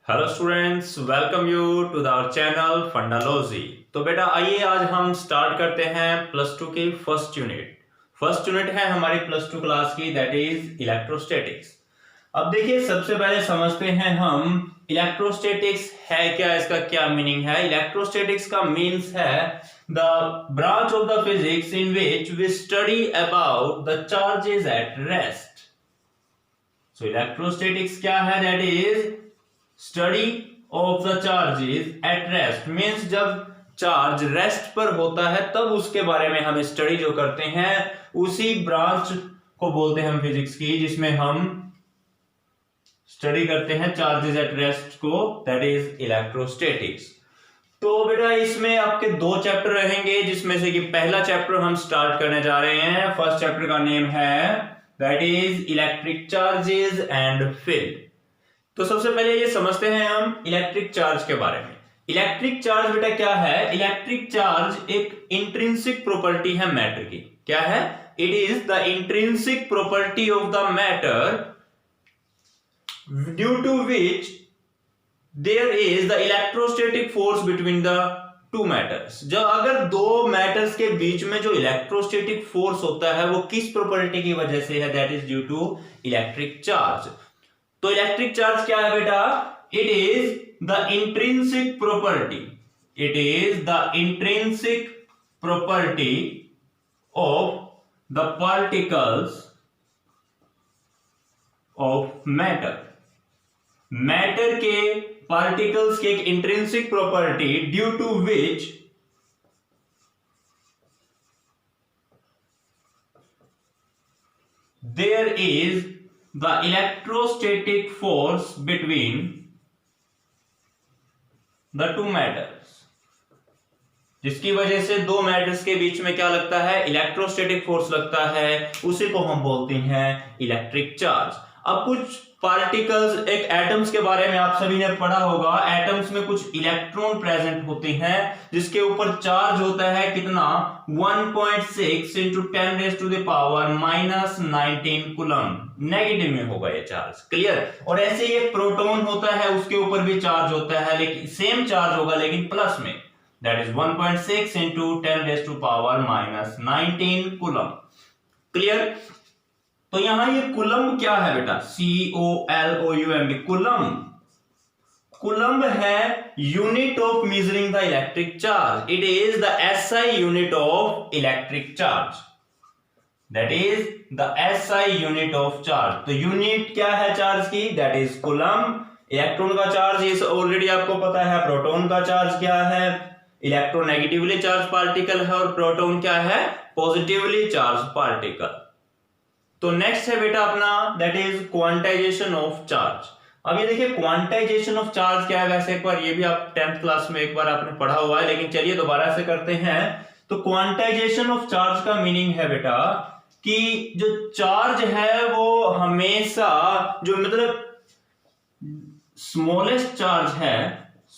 Hello students, welcome you to the our channel Fundalogy. तो बेटा आइए आज हम स्टार्ट करते हैं प्लस टू की फर्स्ट यूनिट है हमारी प्लस टू क्लास की, दैट इज इलेक्ट्रोस्टैटिक्स। अब देखिए सबसे पहले समझते हैं हम इलेक्ट्रोस्टैटिक्स है क्या, इसका क्या मीनिंग है। इलेक्ट्रोस्टैटिक्स का मीन्स है the branch of the physics in which we study about the charges at rest. So electrostatics क्या है, that is study of the charges at rest. Means जब चार्ज रेस्ट पर होता है तब उसके बारे में हम स्टडी जो करते हैं, उसी ब्रांच को बोलते हैं हम फिजिक्स की जिसमें हम स्टडी करते हैं चार्जेस एट रेस्ट को, दैट इज इलेक्ट्रोस्टैटिक्स। तो बेटा इसमें आपके दो चैप्टर रहेंगे, जिसमें से कि पहला चैप्टर हम स्टार्ट करने जा रहे हैं। फर्स्ट चैप्टर का नेम है that is electric charges and field. तो सबसे पहले ये समझते हैं हम इलेक्ट्रिक चार्ज के बारे में। इलेक्ट्रिक चार्ज बेटा क्या है? इलेक्ट्रिक चार्ज एक इंट्रिंसिक प्रॉपर्टी है मैटर की। क्या है? It is the intrinsic property of the matter due to which there is the electrostatic force between the two matters. जब अगर दो मैटर्स के बीच में जो इलेक्ट्रोस्टैटिक फोर्स होता है वो किस प्रॉपर्टी की वजह से है? That is due to electric charge. तो इलेक्ट्रिक चार्ज क्या है बेटा? It is the intrinsic property, it is the intrinsic property of the particles of matter. Matter के पार्टिकल्स की एक intrinsic property due to which there is the electrostatic force between the two matters, जिसकी वजह से दो matters के बीच में क्या लगता है? इलेक्ट्रोस्टैटिक फोर्स लगता है, उसी को हम बोलते हैं इलेक्ट्रिक चार्ज। अब कुछ पार्टिकल्स, एक एटम्स के बारे में आप सभी ने पढ़ा होगा। एटम्स में कुछ इलेक्ट्रॉन प्रेजेंट होते हैं जिसके ऊपर चार्ज होता है कितना? 1.6 into 10 raise to the power -19 coulomb. Negative में होगा ये चार्ज, क्लियर। और ऐसे ही एक प्रोटॉन होता है, उसके ऊपर भी चार्ज होता है, लेकिन सेम चार्ज होगा लेकिन प्लस में, that is 1.6 into 10 raise to power -19 coulomb, clear. तो यहां ये कूलम क्या है बेटा? COLOUM, coulomb. कूलम है unit of measuring the electric charge. It is the SI unit of electric charge, that is the SI unit of charge. तो unit क्या है चार्ज की? That is coulomb. इलेक्ट्रॉन का charge इस already आपको पता है। प्रोटॉन का चार्ज क्या है? इलेक्ट्रॉन नेगेटिवली चार्ज पार्टिकल है और प्रोटॉन क्या है? Positively charge particle. तो नेक्स्ट है बेटा अपना that is quantization of charge. अब ये देखिए क्वांटाइजेशन ऑफ चार्ज क्या है। वैसे एक बार ये भी आप 10th क्लास में एक बार आपने पढ़ा हुआ है, लेकिन चलिए दोबारा से करते हैं। तो क्वांटाइजेशन ऑफ चार्ज का मीनिंग है बेटा कि जो चार्ज है वो हमेशा जो मतलब स्मॉलेस्ट चार्ज है,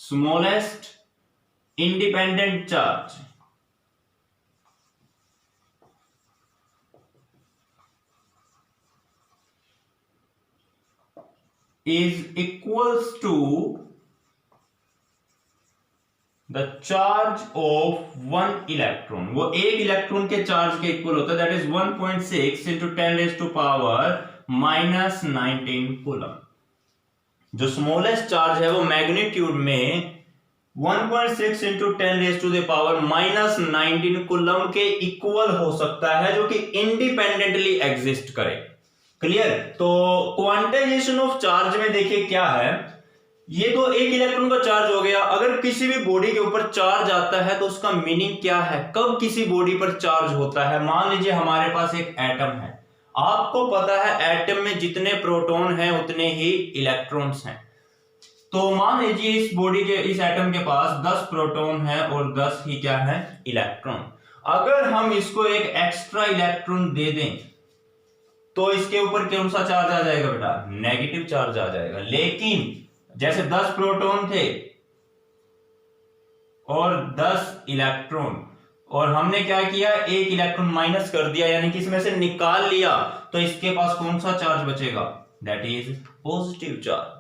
smallest independent charge is equals to the charge of one electron। वो एक इलेक्ट्रॉन के चार्ज के इक्वल होता है, that is 1.6 into 10 raise to power -19 coulomb. जो स्मॉलेस्ट चार्ज है वो मैग्नीट्यूड में 1.6 into 10 raise to the power -19 coulomb के इक्वल हो सकता है, जो कि इंडिपेंडेंटली एग्जिस्ट करे, क्लियर। तो क्वांटाइजेशन ऑफ चार्ज में देखिए क्या है, ये तो एक इलेक्ट्रॉन का चार्ज हो गया। अगर किसी भी बॉडी के ऊपर चार्ज आता है तो उसका मीनिंग क्या है? कब किसी बॉडी पर चार्ज होता है? मान लीजिए हमारे पास एक एटम है, आपको पता है एटम में जितने प्रोटॉन हैं उतने ही इलेक्ट्रॉन्स हैं। तो मान लीजिए इस बॉडी के, इस एटम के पास 10 प्रोटॉन है और 10 ही क्या है? इलेक्ट्रॉन। अगर हम इसको एक एक्स्ट्रा इलेक्ट्रॉन दे दें तो इसके ऊपर कौन सा चार्ज आ जाएगा बेटा? नेगेटिव चार्ज आ जाएगा। लेकिन जैसे 10 प्रोटॉन थे और 10 इलेक्ट्रॉन, और हमने क्या किया? एक इलेक्ट्रॉन माइनस कर दिया, यानी कि इसमें से निकाल लिया, तो इसके पास कौन सा चार्ज बचेगा? That is positive charge.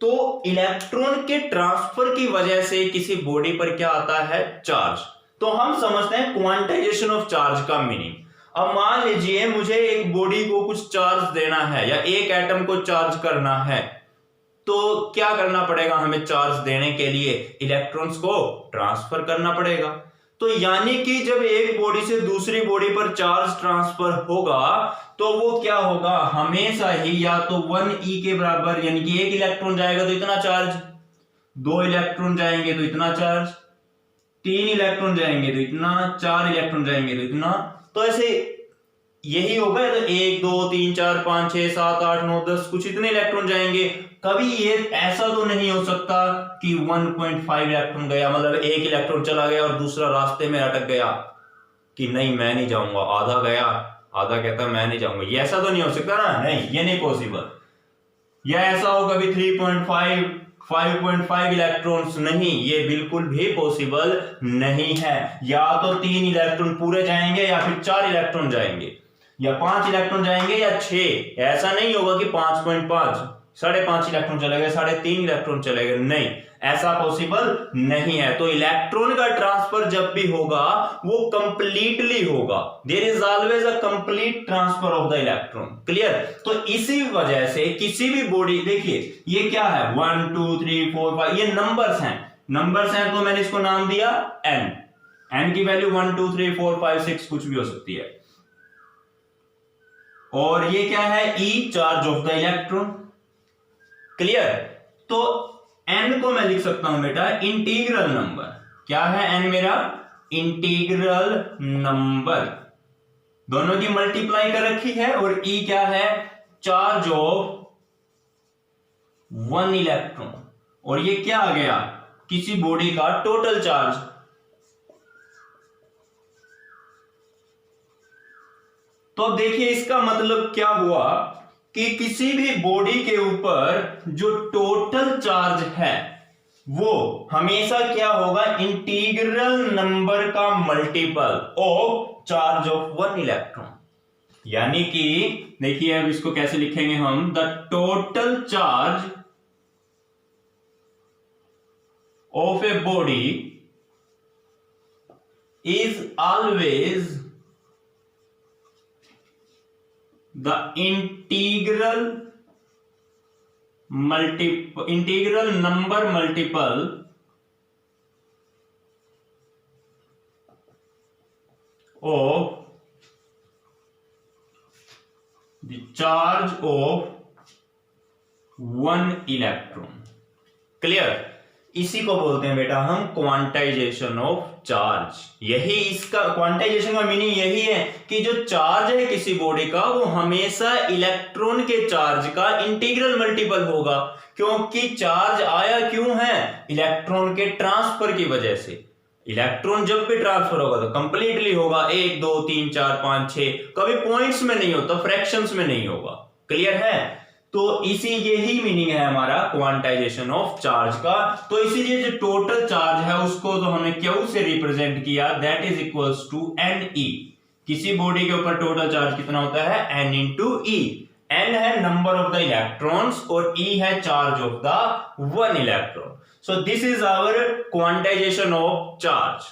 तो इलेक्ट्रॉन के ट्रांसफर की वजह से किसी बॉडी पर क्या आता है, चार्ज। तो हम समझते हैं क्वांटाइजेशन ऑफ चार्ज का मीनिंग। अब मान लीजिए मुझे एक बॉडी को कुछ चार्ज देना है या एक एटम को चार्ज करना है, तो क्या करना पड़ेगा हमें चार्ज देने के लिए, इलेक्ट्रॉन्स को ट्रांसफर करना पड़ेगा। तो यानी कि जब एक बॉडी से दूसरी बॉडी पर चार्ज ट्रांसफर होगा तो वो क्या होगा, हमेशा ही या तो 1e के बराबर, यानी कि एक इलेक्ट्रॉन जाएगा तो इतना चार्ज, 2 इलेक्ट्रॉन जाएंगे तो इतना चार्ज, 3 इलेक्ट्रॉन जाएंगे तो इतना, 4 इलेक्ट्रॉन जाएंगे तो इतना, तो ऐसे यही होगा। तो 1 2 3 4 5 6 7 8 9 10 कुछ इतने इलेक्ट्रॉन जाएंगे। कभी ये ऐसा तो नहीं हो सकता कि 1.5 इलेक्ट्रॉन गया, मतलब एक इलेक्ट्रॉन चला गया और दूसरा रास्ते में अटक गया कि नहीं मैं नहीं जाऊंगा, आधा गया आधा कहता मैं नहीं जाऊंगा, ये ऐसा तो नहीं हो सकता ना, नहीं ये नहीं पॉसिबल। या ऐसा हो कभी 3.5 5.5 इलेक्ट्रॉन्स, नहीं ये बिल्कुल भी पॉसिबल नहीं है। या तो 3 इलेक्ट्रॉन पूरे जाएंगे या फिर 4 इलेक्ट्रॉन जाएंगे या 5 इलेक्ट्रॉन जाएंगे या 6, ऐसा नहीं होगा कि 5.5 5.5 इलेक्ट्रॉन चले गए 3.5 इलेक्ट्रॉन चले गए, नहीं ऐसा पॉसिबल नहीं है। तो इलेक्ट्रॉन का ट्रांसफर जब भी होगा वो कंप्लीटली होगा, there is always a complete transfer of the electron, clear. तो इसी वजह से किसी भी बॉडी, देखिए ये क्या है 1 2 3 4 5, ये नंबर्स हैं तो मैंने इसको नाम दिया n की वैल्यू 1 2 3 4 5 6 कुछ भी हो सकती है। और ये क्या है, E charge of the electron, clear. तो n को मैं लिख सकता हूं बेटा इंटीग्रल नंबर, क्या है n मेरा, इंटीग्रल नंबर, दोनों की मल्टीप्लाई कर रखी है, और E क्या है, चार्ज ऑफ 1 इलेक्ट्रॉन, और ये क्या आ गया, किसी बॉडी का टोटल चार्ज। तो देखिए इसका मतलब क्या हुआ कि किसी भी बॉडी के ऊपर जो टोटल चार्ज है वो हमेशा क्या होगा, इंटीग्रल नंबर का multiple of charge of 1 electron. यानी कि देखिए अब इसको कैसे लिखेंगे हम, the total charge of a body is always the integral number multiple of the charge of 1 electron, clear। इसी को बोलते हैं बेटा हम क्वांटाइजेशन ऑफ चार्ज। यही इसका क्वांटाइजेशन का मीनिंग यही है कि जो चार्ज है किसी बॉडी का वो हमेशा इलेक्ट्रॉन के चार्ज का इंटीग्रल मल्टीपल होगा। क्योंकि चार्ज आया क्यों है, इलेक्ट्रॉन के ट्रांसफर की वजह से। इलेक्ट्रॉन जब भी ट्रांसफर होगा तो कंप्लीटली होगा, 1 2 3 4 5 6, कभी पॉइंट्स में नहीं होता, फ्रैक्शंस में नहीं होगा, क्लियर है। तो इसी यही मीनिंग है हमारा क्वांटाइजेशन ऑफ चार्ज का। तो इसीलिए जो टोटल चार्ज है उसको तो हमने Q से रिप्रेजेंट किया, that is equals to Ne। किसी बॉडी के ऊपर टोटल चार्ज कितना होता है, n इंटू E। n है नंबर ऑफ द इलेक्ट्रॉन्स और E है charge of the 1 electron. So this is our quantization of charge.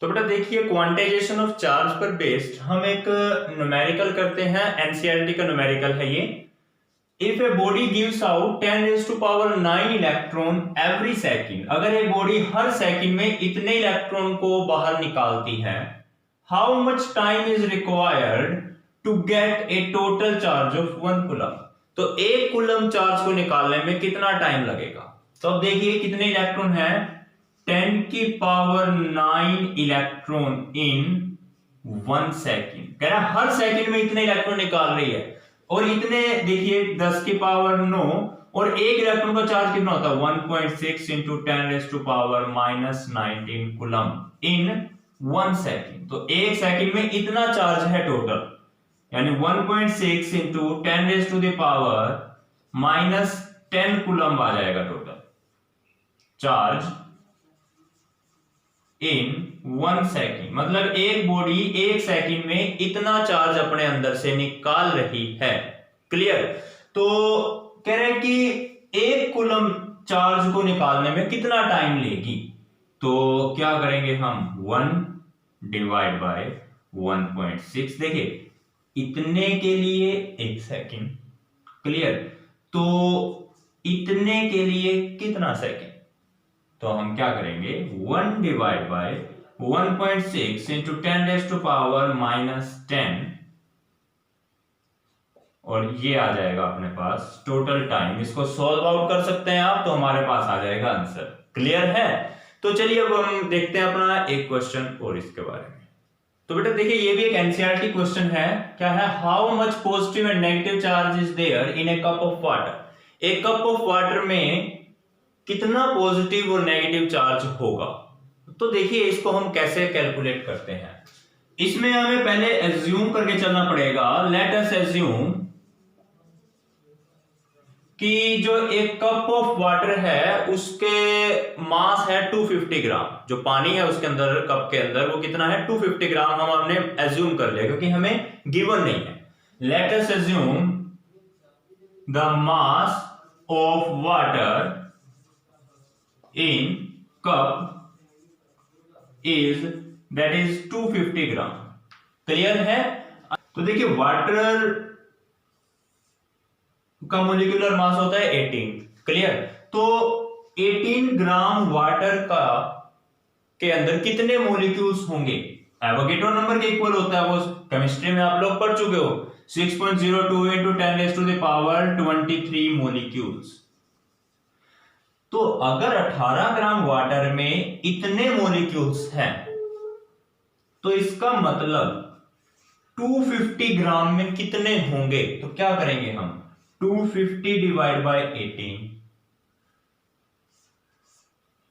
तो बेटा देखिए क्वांटाइजेशन ऑफ चार्ज पर बेस्ड हम एक न्यूमेरिकल करते हैं, एनसीईआरटी का न्यूमेरिकल है ये। If a body gives out 10⁹ electron every second, अगर एक बॉडी हर सेकंड में इतने इलेक्ट्रॉन को बाहर निकालती है, how much time is required to get a total charge of 1 coulomb. तो 1 कूलम चार्ज को निकालने में कितना टाइम लगेगा। तो अब देखिए कितने इलेक्ट्रॉन है, 10⁹ इलेक्ट्रॉन इन 1 सेकेंड। कह रहा हर सेकंड में इतने इलेक्ट्रॉन निकाल रही है, और इतने देखिए 10⁹ और एक इलेक्ट्रॉन का चार्ज कितना होता है, 1.6 इंटू 10⁻⁻19 कूलम इन 1 सेकेंड। तो एक सेकंड में इतना चार्ज है टोटल, यानी 1.6 इंटू 10⁻⁻10 कूलम आ जाएगा टोटल चार्ज in 1 सेकेंड, मतलब एक बॉडी 1 सेकेंड में इतना चार्ज अपने अंदर से निकाल रही है। क्लियर? तो कह रहे हैं कि 1 कूलम चार्ज को निकालने में कितना टाइम लेगी। तो क्या करेंगे हम, 1 डिवाइड बाय 1.6। देखिए इतने के लिए 1 सेकेंड। क्लियर? तो इतने के लिए कितना सेकेंड, तो हम क्या करेंगे, 1 डिवाइड बाय 1.6 इंटू 10⁻⁻10, और ये आ जाएगा अपने पास टोटल टाइम। इसको सॉल्व आउट कर सकते हैं आप, तो हमारे पास आ जाएगा आंसर। क्लियर है? तो चलिए अब हम देखते हैं अपना एक क्वेश्चन और इसके बारे में। तो बेटा देखिए ये भी एक एनसीईआरटी क्वेश्चन है। क्या है, how much positive and negative charge is there in a cup of water. एक कप ऑफ वाटर में कितना पॉजिटिव और नेगेटिव चार्ज होगा। तो देखिए इसको हम कैसे कैलकुलेट करते हैं। इसमें हमें पहले एज्यूम करके चलना पड़ेगा। लेट अस एज्यूम कि जो एक कप ऑफ वाटर है उसके मास है 250 ग्राम। जो पानी है उसके अंदर, कप के अंदर, वो कितना है, 250 ग्राम। हमने एज्यूम कर लिया क्योंकि हमें गिवन नहीं है। Let us assume the mass of water in cup is, that is 250 gram. Clear है? तो देखिए वाटर का मोलिकुलर मास होता है 18। क्लियर? तो 18 ग्राम वाटर का के अंदर कितने मोलिक्यूल्स होंगे। एवोगेड्रो नंबर के इक्वल होता है, वो केमिस्ट्री में आप लोग पढ़ चुके हो, 6.02 इंटू 10⁻23 मोलिक्यूल्स। तो अगर 18 ग्राम वाटर में इतने मॉलिक्यूल्स हैं तो इसका मतलब 250 ग्राम में कितने होंगे। तो क्या करेंगे हम, 250 divide by 18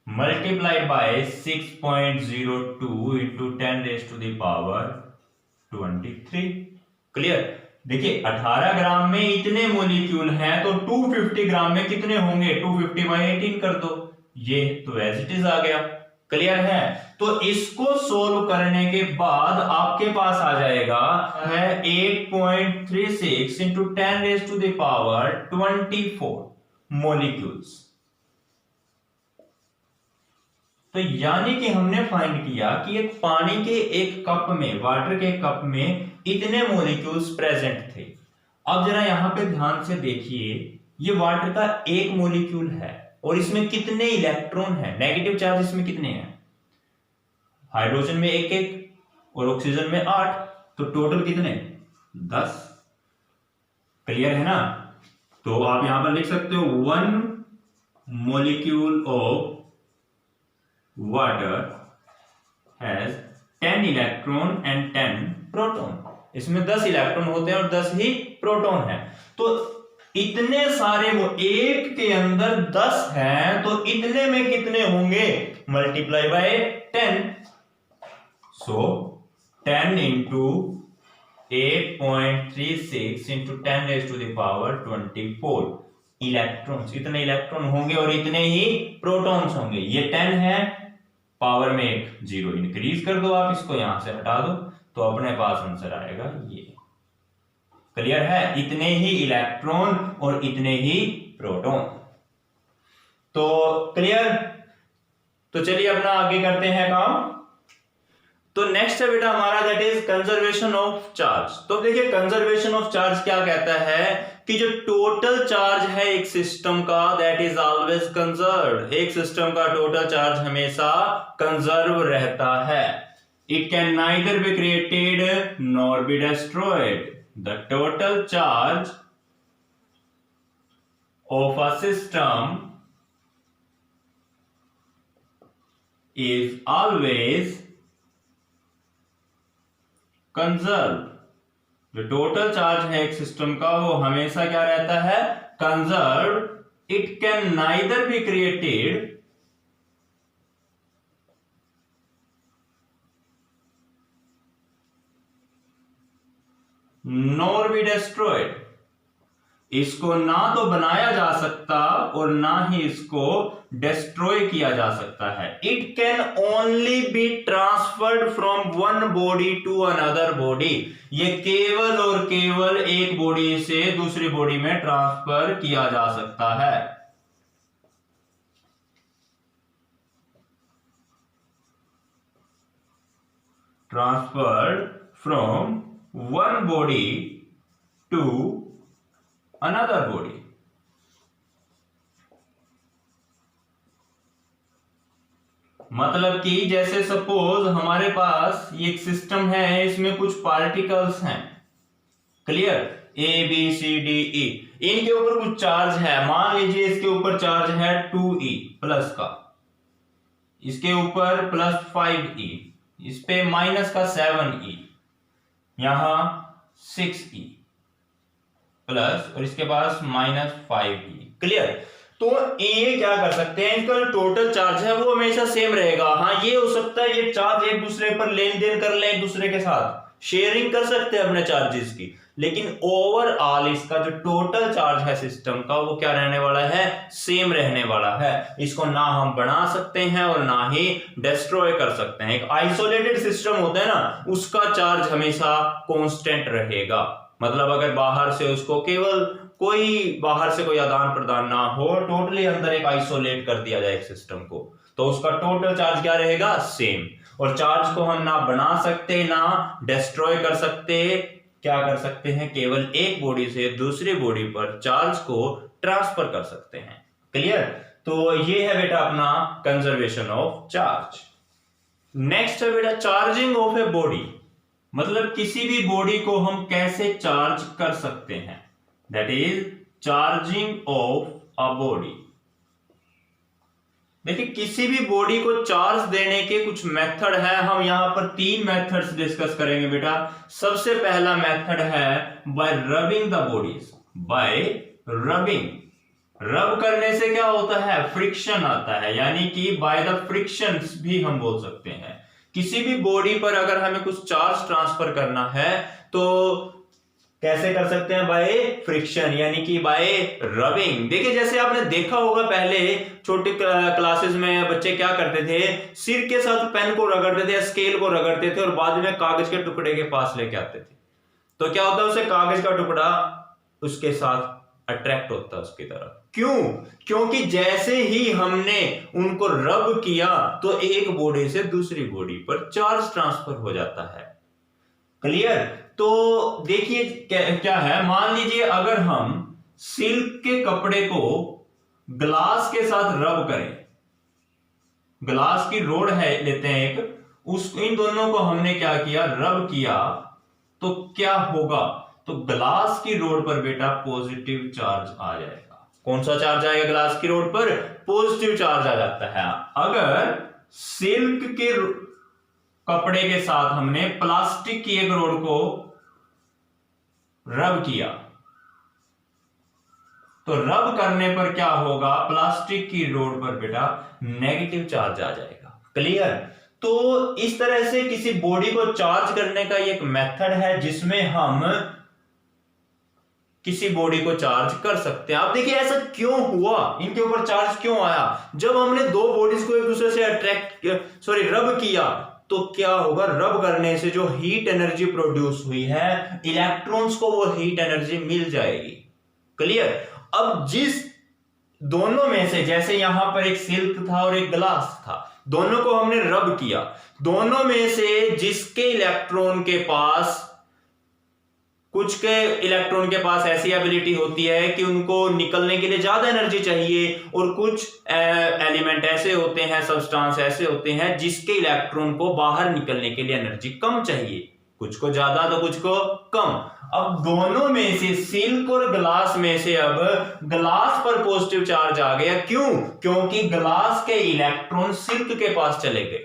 multiply by 6.02 into 10⁻23। Clear? देखिए 18 ग्राम में इतने मोलिक्यूल हैं तो 250 ग्राम में कितने होंगे, 250 बाय 18 कर दो, ये तो एज इट इज आ गया। क्लियर है? तो इसको सोल्व करने के बाद आपके पास आ जाएगा है 8.36 इंटू 10⁻24 मोलिक्यूल्स। तो यानी कि हमने फाइंड किया कि एक पानी के एक कप में, वाटर के कप में इतने मॉलिक्यूल्स प्रेजेंट थे। अब जरा यहां पे ध्यान से देखिए, ये वाटर का एक मॉलिक्यूल है और इसमें कितने इलेक्ट्रॉन है, नेगेटिव चार्ज इसमें कितने हैं, हाइड्रोजन में 1-1 और ऑक्सीजन में 8, तो टोटल कितने, 10। क्लियर है ना? तो आप यहां पर लिख सकते हो 1 molecule of water has 10 electron and 10 proton. इसमें 10 इलेक्ट्रॉन होते हैं और 10 ही प्रोटॉन है। तो इतने सारे, वो एक के अंदर 10 हैं तो इतने में कितने होंगे, multiply by 10। So 10 into 8.36 into 10⁻24 electrons, इतने इलेक्ट्रॉन होंगे और इतने ही प्रोटॉन्स होंगे। ये 10 है, पावर में एक 0 इंक्रीज कर दो, आप इसको यहां से हटा दो, तो अपने पास आंसर आएगा ये। क्लियर है? इतने ही इलेक्ट्रॉन और इतने ही प्रोटॉन। तो क्लियर? तो चलिए अपना आगे करते हैं काम। तो नेक्स्ट है बेटा हमारा, that is conservation of charge. तो देखिए कंजर्वेशन ऑफ चार्ज क्या कहता है कि जो टोटल चार्ज है एक सिस्टम का, दैट इज ऑलवेज कंजर्व्ड। एक सिस्टम का टोटल चार्ज हमेशा कंजर्व रहता है। It can neither be created nor be destroyed. The total charge of a system is always conserve. जो टोटल चार्ज है एक सिस्टम का वो हमेशा क्या रहता है, conserve. It can neither be created nor be destroyed. इसको ना तो बनाया जा सकता और ना ही इसको डिस्ट्रॉय किया जा सकता है। It can only be transferred from one body to another body. ये केवल और केवल एक बॉडी से दूसरी बॉडी में ट्रांसफर किया जा सकता है। Transferred from one body to another body. मतलब कि जैसे सपोज हमारे पास ये एक सिस्टम है, इसमें कुछ पार्टिकल्स हैं, clear, A B C D E, इनके ऊपर कुछ चार्ज है। मान लीजिए इसके ऊपर चार्ज है 2e प्लस का, इसके ऊपर +5e, इस पे माइनस का 7e, यहां 6e प्लस और इसके पास -5e, क्लियर। तो ये क्या कर सकते हैं, इनका जो टोटल चार्ज है वो हमेशा सेम रहेगा। हाँ, ये हो सकता है ये चार्ज एक दूसरे पर लेन देन कर ले, एक दूसरे के साथ शेयरिंग कर सकते हैं अपने चार्जेस की, लेकिन ओवरऑल इसका जो टोटल चार्ज है सिस्टम का वो क्या रहने वाला है, सेम रहने वाला है। इसको ना हम बढ़ा सकते हैं और ना ही डिस्ट्रॉय कर सकते हैं। एक आइसोलेटेड सिस्टम होता है ना, उसका चार्ज हमेशा कांस्टेंट रहेगा। मतलब अगर बाहर से उसको केवल बाहर से कोई आदान प्रदान ना हो, टोटली अंदर एक आइसोलेट कर दिया जाए एक सिस्टम को, तो उसका टोटल चार्ज क्या रहेगा, सेम। और चार्ज को हम ना बना सकते ना डिस्ट्रॉय कर सकते, क्या कर सकते हैं, केवल एक बॉडी से दूसरी बॉडी पर चार्ज को ट्रांसफर कर सकते हैं। क्लियर। तो ये है बेटा अपना कंजर्वेशन ऑफ चार्ज। नेक्स्ट है बेटा चार्जिंग ऑफ ए बॉडी। मतलब किसी भी बॉडी को हम कैसे चार्ज कर सकते हैं, that is charging of a body. देखिए किसी भी बॉडी को चार्ज देने के कुछ मेथड है। हम यहां पर 3 मेथड्स डिस्कस करेंगे बेटा। सबसे पहला मेथड है bye rubbing the bodies. Bye rubbing, रब करने से क्या होता है, फ्रिक्शन आता है, यानी कि बाय द फ्रिक्शंस भी हम बोल सकते हैं। किसी भी बॉडी पर अगर हमें कुछ चार्ज ट्रांसफर करना है तो कैसे कर सकते हैं, बाय फ्रिक्शन, यानी कि बाय रबिंग। देखिए जैसे आपने देखा होगा पहले छोटे क्लासेस में बच्चे क्या करते थे, सिर के साथ पेन को रगड़ते थे, स्केल को रगड़ते थे और बाद में कागज के टुकड़े के पास लेके आते थे। तो क्या होता है, उसे कागज का टुकड़ा उसके साथ अट्रैक्ट होता है उसकी तरफ। क्यों? क्योंकि जैसे ही हमने उनको रब किया तो एक बॉडी से दूसरी बॉडी पर चार्ज ट्रांसफर हो जाता है। क्लियर। तो देखिए क्या है, मान लीजिए अगर हम सिल्क के कपड़े को ग्लास के साथ रब करें, ग्लास की रोड है लेते हैं एक, इन दोनों को हमने क्या किया, रब किया, तो क्या होगा, तो ग्लास की रोड पर बेटा पॉजिटिव चार्ज आ जाएगा। कौन सा चार्ज आएगा ग्लास की रोड पर, पॉजिटिव चार्ज आ जाता है। अगर सिल्क के कपड़े के साथ हमने प्लास्टिक की एक रोड को रब किया तो रब करने पर क्या होगा, प्लास्टिक की रोड पर बेटा नेगेटिव चार्ज आ जाएगा। क्लियर। तो इस तरह से किसी बॉडी को चार्ज करने का एक मेथड है जिसमें हम किसी बॉडी को चार्ज कर सकते हैं। आप देखिए ऐसा क्यों हुआ, इनके ऊपर चार्ज क्यों आया, जब हमने दो बॉडीज को एक दूसरे से रब किया तो क्या होगा, रब करने से जो हीट एनर्जी प्रोड्यूस हुई है, इलेक्ट्रॉन्स को वो हीट एनर्जी मिल जाएगी। क्लियर। अब जिस दोनों में से, जैसे यहां पर एक सिल्क था और एक ग्लास था, दोनों को हमने रब किया, दोनों में से जिसके इलेक्ट्रॉन के पास, कुछ के इलेक्ट्रॉन के पास ऐसी एबिलिटी होती है कि उनको निकलने के लिए ज्यादा एनर्जी चाहिए, और कुछ एलिमेंट ऐसे होते हैं, सब्सटेंस ऐसे होते हैं जिसके इलेक्ट्रॉन को बाहर निकलने के लिए एनर्जी कम चाहिए, कुछ को ज्यादा तो कुछ को कम। अब दोनों में से, सिल्क और ग्लास में से, अब ग्लास पर पॉजिटिव चार्ज आ गया। क्यों? क्योंकि ग्लास के इलेक्ट्रॉन सिल्क के पास चले गए,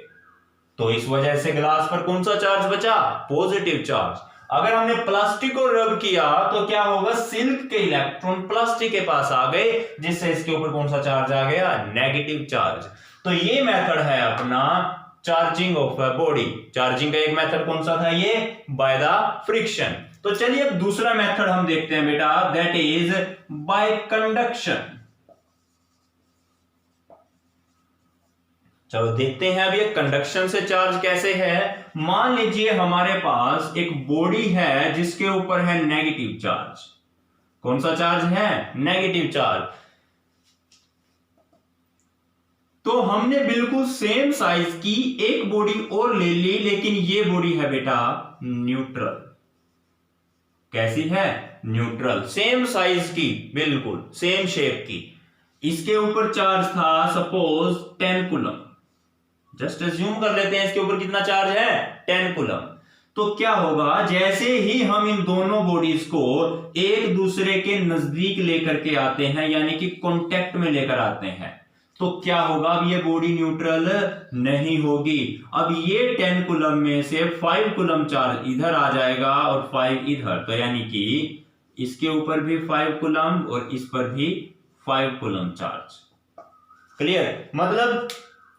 तो इस वजह से ग्लास पर कौन सा चार्ज बचा, पॉजिटिव चार्ज। अगर हमने प्लास्टिक को रब किया तो क्या होगा, सिल्क के इलेक्ट्रॉन प्लास्टिक के पास आ गए, जिससे इसके ऊपर कौन सा चार्ज आ गया, नेगेटिव चार्ज। तो ये मेथड है अपना charging of a body. Charging का एक मेथड कौन सा था, ये बाय द फ्रिक्शन। तो चलिए अब दूसरा मेथड हम देखते हैं बेटा, दैट इज बाय कंडक्शन। चलो देखते हैं अब ये कंडक्शन से चार्ज कैसे है। मान लीजिए हमारे पास एक बॉडी है जिसके ऊपर है नेगेटिव चार्ज। कौन सा चार्ज है? Negative charge. तो हमने बिल्कुल सेम साइज की एक बॉडी और ले ली, लेकिन ये बॉडी है बेटा न्यूट्रल। कैसी है? न्यूट्रल। सेम साइज की, बिल्कुल सेम शेप की। इसके ऊपर चार्ज था सपोज 10 कूलम। जस्ट अज्यूम कर लेते हैं इसके ऊपर कितना चार्ज है? 10 कूलम। तो क्या होगा, जैसे ही हम इन दोनों बॉडीज को एक दूसरे के नजदीक लेकर के आते हैं, यानी कि कांटेक्ट में लेकर आते हैं, तो क्या होगा, अब ये बॉडी न्यूट्रल नहीं होगी। अब ये 10 कूलम में से 5 कूलम चार्ज इधर आ जाएगा और 5 इधर, तो यानी कि इसके ऊपर भी 5 कूलम और इस पर भी 5 कूलम चार्ज। क्लियर? मतलब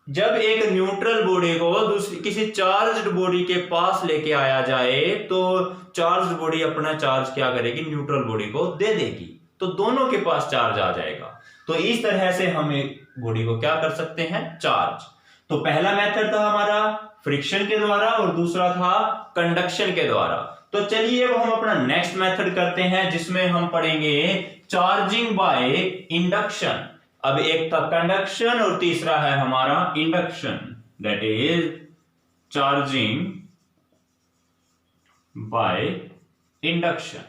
जब एक न्यूट्रल बॉडी को दूसरी किसी चार्ज्ड बॉडी के पास लेके आया जाए, तो चार्ज्ड बॉडी अपना चार्ज क्या करेगी? न्यूट्रल बॉडी को दे देगी, तो दोनों के पास चार्ज आ जाएगा। तो इस तरह से हम एक बॉडी को क्या कर सकते हैं? चार्ज। तो पहला मेथड था हमारा फ्रिक्शन के द्वारा और दूसरा था कंडक्शन के द्वारा। तो चलिए अब हम अपना नेक्स्ट मेथड करते हैं, जिसमें हम पढ़ेंगे चार्जिंग बाय इंडक्शन। अब एक था कंडक्शन और तीसरा है हमारा induction, that is charging by induction.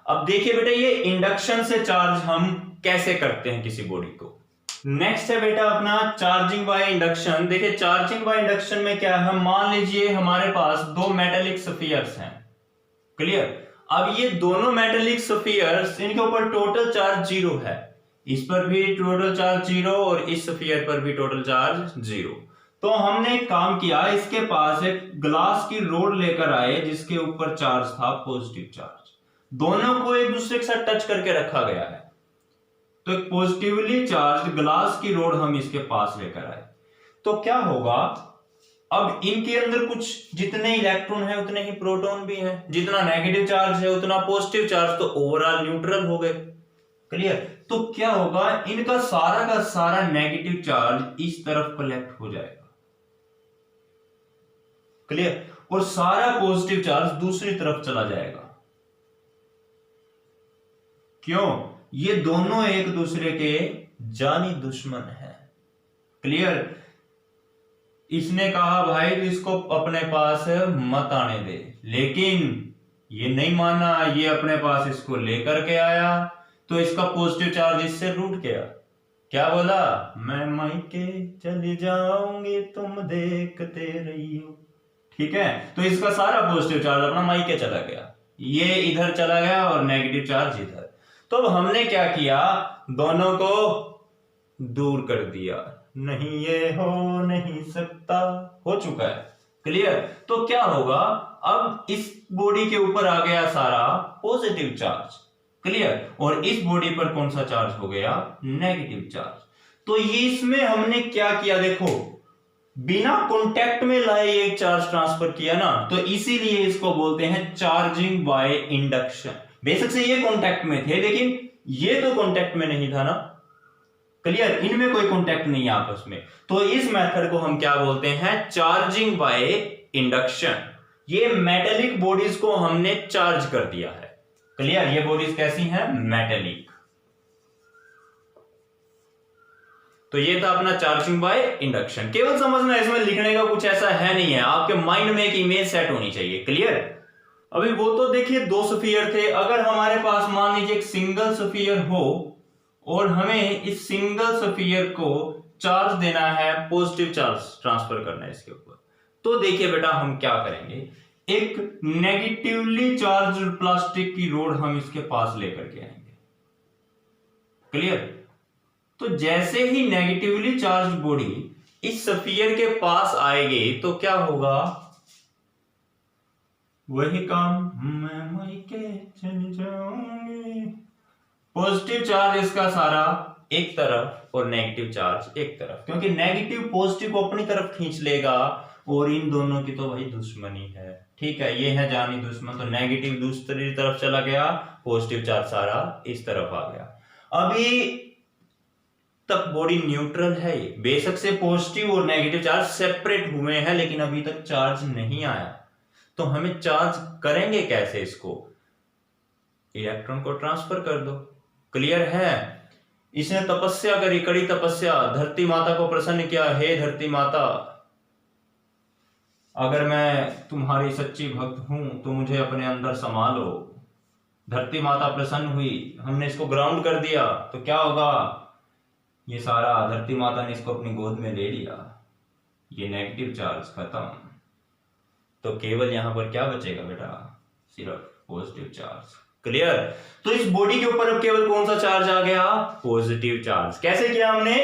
अब देखिए बेटा, ये इंडक्शन से चार्ज हम कैसे करते हैं किसी बॉडी को। नेक्स्ट है बेटा अपना चार्जिंग बाय इंडक्शन। देखिए चार्जिंग बाय इंडक्शन में क्या है, मान लीजिए हमारे पास दो मेटेलिक स्फीयर्स हैं। क्लियर? अब ये दोनों मेटेलिक स्फीयर्स, इनके ऊपर टोटल चार्ज 0 है। इस पर भी टोटल चार्ज 0 और इस स्फीयर पर भी टोटल चार्ज 0। तो हमने एक काम किया, इसके पास एक ग्लास की रोड लेकर आए जिसके ऊपर चार्ज था पॉजिटिव चार्ज। दोनों को एक दूसरे के साथ टच करके रखा गया है। तो एक पॉजिटिवली चार्ज ग्लास की रोड हम इसके पास लेकर आए, तो क्या होगा, अब इनके अंदर कुछ जितने इलेक्ट्रॉन है उतने ही प्रोटॉन भी हैं। जितना नेगेटिव चार्ज है उतना पॉजिटिव चार्ज, तो ओवरऑल न्यूट्रल हो गए। क्लियर? तो क्या होगा, इनका सारा का सारा नेगेटिव चार्ज इस तरफ कलेक्ट हो जाएगा। क्लियर? और सारा पॉजिटिव चार्ज दूसरी तरफ चला जाएगा। क्यों? ये दोनों एक दूसरे के जानी दुश्मन हैं। क्लियर? इसने कहा भाई तो इसको अपने पास मत आने दे, लेकिन ये नहीं माना, ये अपने पास इसको लेकर के आया, तो इसका पॉजिटिव चार्ज इससे रूठ गया। क्या बोला? मैं मायके चली जाऊंगी तुम देखते रहियो। ठीक है? तो इसका सारा पॉजिटिव चार्ज अपना मायके चला गया, ये इधर चला गया और नेगेटिव चार्ज इधर। तो अब हमने क्या किया, दोनों को दूर कर दिया। नहीं ये हो नहीं सकता, हो चुका है। क्लियर? तो क्या होगा, अब इस बॉडी के ऊपर आ गया सारा पॉजिटिव चार्ज। क्लियर? और इस बॉडी पर कौन सा चार्ज हो गया? Negative charge. तो ये इसमें हमने क्या किया, देखो बिना कांटेक्ट में लाए एक चार्ज ट्रांसफर किया ना, तो इसीलिए इसको बोलते हैं चार्जिंग बाय इंडक्शन। बेशक से ये कांटेक्ट में थे, लेकिन ये तो कांटेक्ट में नहीं था ना। क्लियर? इनमें कोई कांटेक्ट नहीं है आपस में, तो इस मेथड को हम क्या बोलते हैं? Charging by induction. ये मेटेलिक बॉडीज को हमने चार्ज कर दिया है। क्लियर? ये बॉडीज कैसी हैं? मेटेलिक। तो ये था अपना चार्जिंग बाय इंडक्शन। केवल समझना, इसमें लिखने का कुछ ऐसा है नहीं है, आपके माइंड में एक इमेज सेट होनी चाहिए। क्लियर? अभी वो तो देखिए दो स्फीयर थे, अगर हमारे पास मान लीजिए एक सिंगल स्फीयर हो और हमें इस सिंगल स्फीयर को चार्ज देना है, पॉजिटिव चार्ज ट्रांसफर करना है इसके ऊपर, तो देखिए बेटा हम क्या करेंगे, एक नेगेटिवली चार्ज प्लास्टिक की रोड हम इसके पास लेकर के आएंगे। क्लियर? तो जैसे ही नेगेटिवली चार्ज बॉडी इस स्फीयर के पास आएगी, तो क्या होगा, वही काम, मैं मायके चली जाऊंगी। पॉजिटिव चार्ज इसका सारा एक तरफ और नेगेटिव चार्ज एक तरफ, क्योंकि नेगेटिव पॉजिटिव को अपनी तरफ खींच लेगा और इन दोनों की तो भाई दुश्मनी है, ठीक है, ये है जानी दुश्मन। तो नेगेटिव दूसरी तरफ चला गया, पॉजिटिव चार्ज सारा इस तरफ आ गया। अभी तक बॉडी न्यूट्रल है, बेशक से पॉजिटिव और नेगेटिव चार्ज सेपरेट हुए हैं, लेकिन अभी तक चार्ज नहीं आया। तो हमें चार्ज करेंगे कैसे इसको? इलेक्ट्रॉन को ट्रांसफर कर दो। क्लियर है? इसने तपस्या करी, कड़ी तपस्या, धरती माता को प्रसन्न किया। हे धरती माता, अगर मैं तुम्हारी सच्ची भक्त हूं तो मुझे अपने अंदर समा लो। धरती माता प्रसन्न हुई, हमने इसको ग्राउंड कर दिया तो क्या होगा? ये सारा धरती माता ने इसको अपनी गोद में ले लिया, ये नेगेटिव चार्ज खत्म। तो केवल यहां पर क्या बचेगा बेटा? सिर्फ पॉजिटिव चार्ज। क्लियर? तो इस बॉडी के ऊपर अब केवल कौन सा चार्ज आ गया? Positive charge. कैसे किया हमने?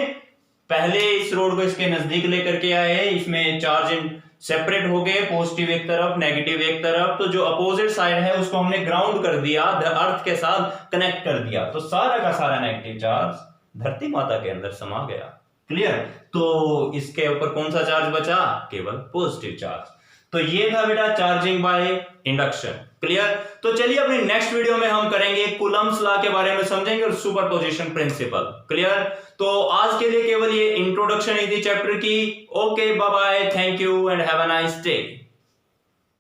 पहले इस रोड को इसके नजदीक लेकर के आए, इसमें चार्ज सेपरेट हो गए, पॉजिटिव एक तरफ, नेगेटिव एक तरफ। तो जो अपोजिट साइड है उसको हमने ग्राउंड कर दिया, अर्थ के साथ कनेक्ट कर दिया, तो सारा का सारा नेगेटिव चार्ज धरती माता के अंदर समा गया। क्लियर? तो इसके ऊपर कौन सा चार्ज बचा? केवल पॉजिटिव चार्ज। तो ये था बेटा चार्जिंग बाय इंडक्शन। क्लियर? तो चलिए अपनी नेक्स्ट वीडियो में हम करेंगे कूलम्स लॉ के बारे में समझेंगे और सुपरपोजिशन प्रिंसिपल। क्लियर? तो आज के लिए केवल ये इंट्रोडक्शन ही थी चैप्टर की। Okay, bye bye, thank you and have a nice day.